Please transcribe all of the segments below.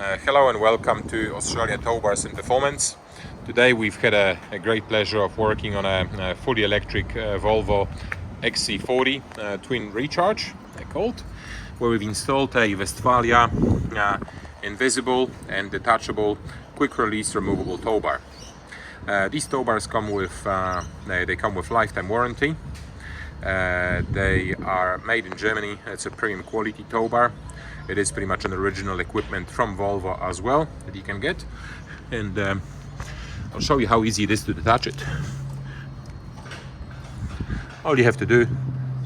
Hello and welcome to Australia Towbars Performance. Today we've had a great pleasure of working on a fully electric Volvo XC40 twin recharge, they're called, where we've installed a Westfalia invisible and detachable quick release removable tow bar. These tow bars come with they come with lifetime warranty. They are made in Germany. It's a premium quality tow bar. It is pretty much an original equipment from Volvo as well that you can get, and I'll show you how easy it is to detach it. All you have to do is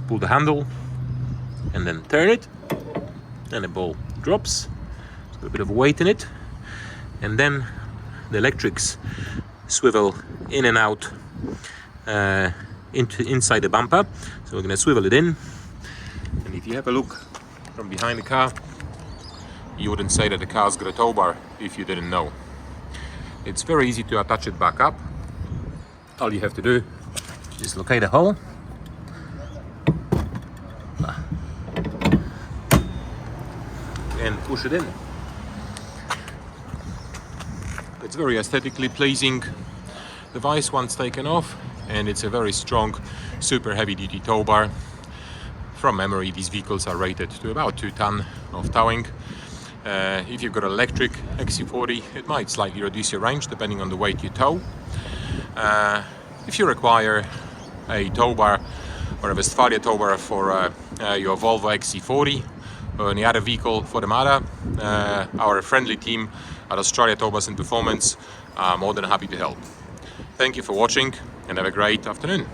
pull the handle and then turn it, and the ball drops. There's a bit of weight in it, and then the electrics swivel in and out inside the bumper. So we're going to swivel it in, and if you have a look from behind the car, you wouldn't say that the car's got a tow bar if you didn't know. It's very easy to attach it back up. All you have to do is locate a hole, and push it in. It's very aesthetically pleasing device once taken off, and it's a very strong, super heavy duty tow bar. From memory, these vehicles are rated to about 2 tons of towing. If you've got an electric XC40, it might slightly reduce your range depending on the weight you tow. If you require a tow bar or a Westfalia tow bar for your Volvo XC40 or any other vehicle for the matter, our friendly team at Australia Towbars Performance are more than happy to help. Thank you for watching and have a great afternoon.